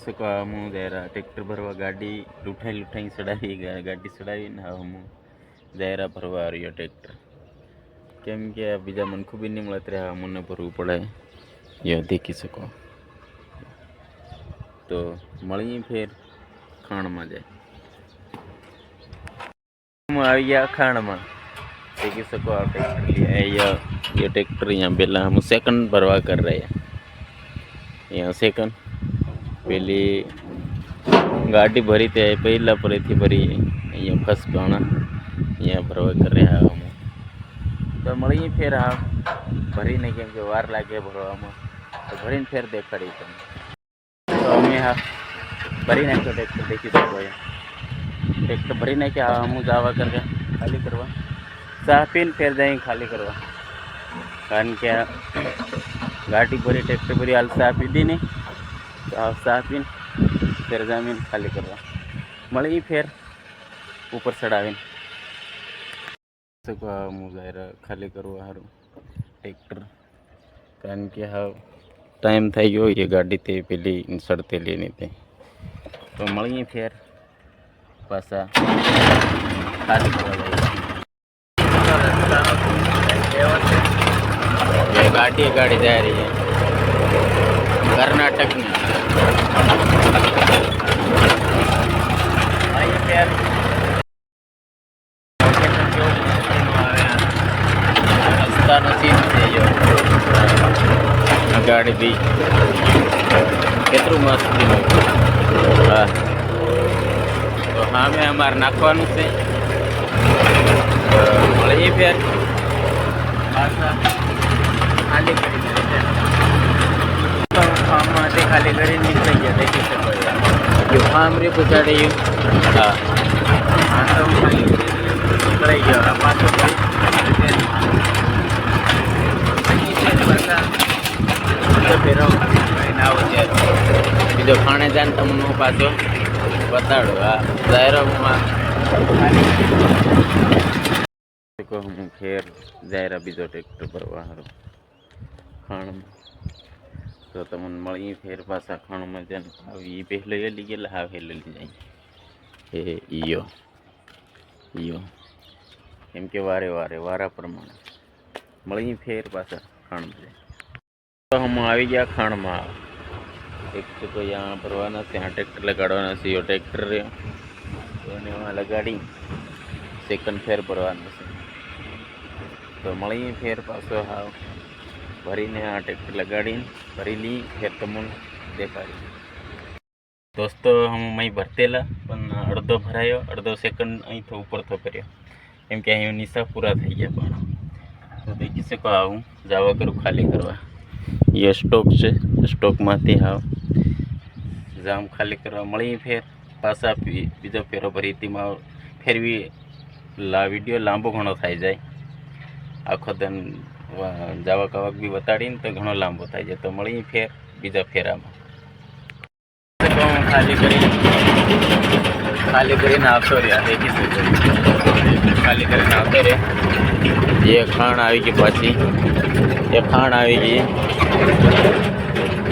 सको हूँ जायरा ट्रेक्टर भरवा गाड़ी लुठाई चढ़ावी गाड़ी चढ़ावी हूँ जायरा भरवा आ रही ट्रेक्टर केम के बीजा मनखू भी नहीं मिलते रहा मुझे भरव पड़े ये देखी सको तो मळी फिर खाण में जाए आ गया खाण में देखी सको आप ट्रेक्टर लिया ये ट्रेक्टर यहाँ पहला हम सेकंड भरवा कर रहे हैं यहाँ सेकंड पहली गाड़ी भरी थे पहला पर थी भरी अँ फर्स्ट पाना यहाँ भरवा कर रहे हम तो मळी फिर हाँ भरी नहीं केम के वार लागे भरवा में तो भरी फिर देखाड़ी तो अमे हाँ भरी नाख्यो ट्रेक्टर देखी सको ट्रेक्टर भरी नाख्या हम जावा करके खाली करवा चाह पीने फिर जाए खाली करवा कारण के गाड़ी भरी ट्रेक्टर भरी हाल चाह पीधी नहीं तो चाह पीने फिर जमीन खाली करवा मळी फिर ऊपर चढ़ावी सको मुजाहरा खाली करवा हारू ट्रेक्टर कारण के हाँ टाइम थी गयो ये गाड़ी थी पेली सड़ते लेनी थी तो मळी फिर पासा खाली करवा ये गाड़ी जा रही है कर्नाटक में गाड़ी भी केतरू मस्त हाँ तो हाँ में अमार नाखवा से मळी फिर पासा खाली खाली कर निकल गया देखी सको ये फार्म रे पछाड़े हाँ हाँ तो खाली निकल गया पास फेरो बीजो खाने जान तमने पासो बताड़ो हाँ जायरा हूँ फिर जायरा बीजो ट्रेक्टर भरवा हारो खाण में तो तमन मळी फिर पासा खाण में जान ये पहले ये ली गया हाँ पहले ली जाए इयो इयो केम के वारे वारे वारा प्रमाण मळी फिर पासा खाण में जाए तो हम आ गया खाण में एक तो यहाँ भरवाना से यहाँ ट्रेक्टर लगाड़वाना से यो ट्रेक्टर रे तो वहाँ लगाड़ी सेकंड फेर भरवाना से तो मळी फेर पासो हाँ भरी ने आ ट्रेक्टर लगाड़ी भरी ली फिर तमन देखाड़ी दोस्तों हम मई भरतेला पण अर्धो भरायो अर्धो सेकंड अँ तो ऊपर तो कर्यो केम के अँ निशा पूरा थी गया पण तो देखी सको आऊँ जावा करूँ खाली करवा ये स्टॉक है स्टॉक में हाँ जाम खाली करवा मळी फिर पासा बीजो फेरो भरी थी फिर भी वीडियो लांबो घणो थाई जाए आखो दिन जावा कवाक भी बताड़ी तो घणो लांबो थाई जाए तो मळी फिर बीजा फेरा में खाली करीने आवतो रह्या देखी सको खाली करीने आवतो रहे ये खाण आई गई पाछी ये खाण आई गई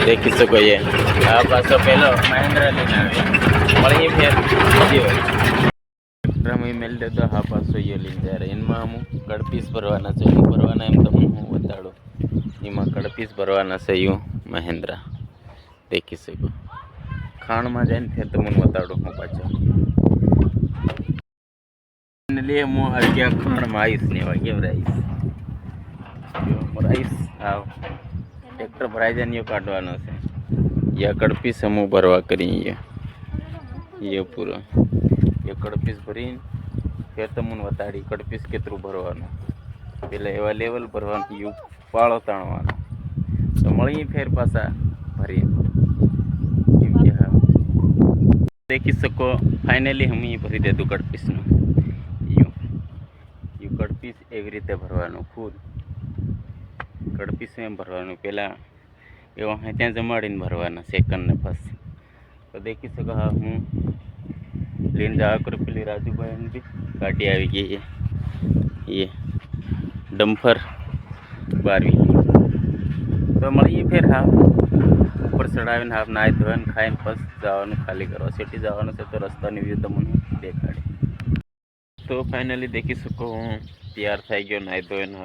देखी सको ये आ पासो पहलो महिंद्रा लेने आवे मळी फिर ट्रेक्टर में मेल दे तो हाँ पासो ये लीन जा रहे इनमें हम कड़पीस भरवाना से भरवाना एम तो हूँ बताड़ो इमा कड़पीस भरवाना से यूँ महिंद्रा देखी सको खाण में जाए फिर तो मुझे बताड़ो हूँ पाछो लिए मुँह आ गया खाण में आईस नहीं वागे राइस हाँ ट्रेक्टर भराई जाने काटवाना से या कड़पीस हम भरवा करी ये पूरा ये कड़पीस भरी फिर तमने बताड़ी कड़पीस केतरू भरवानो पहले एवा लेवल भरवानो यू पाळो ताणवानो तो मळी फिर पासा भरी देखी सको फाइनली हम ये भरी दे कड़पीस यू कड़पीस एवी रीते भरवानो फूल कड़पीस में भरवानो पहला एवं है त्या जमाड़ी भरवाना सेकंड ने फर्स्ट तो देखी सको हाँ हूँ लेन जा कर पेली राजू भाई भी गाड़ी आई गई ये डम्फर 12 तो मळीए फिर हाँ ઉપર ચડાવીને હાફ નાહી ધોઈને ખાઈને પછી જવાનું ખાલી કરવા સિટી જવાનું છે તો રસ્તાની વ્યૂ તમને દેખાડે. તો ફાઇનલી દેખી શકો હું તૈયાર થઈ ગયો નાહી ધોઈને.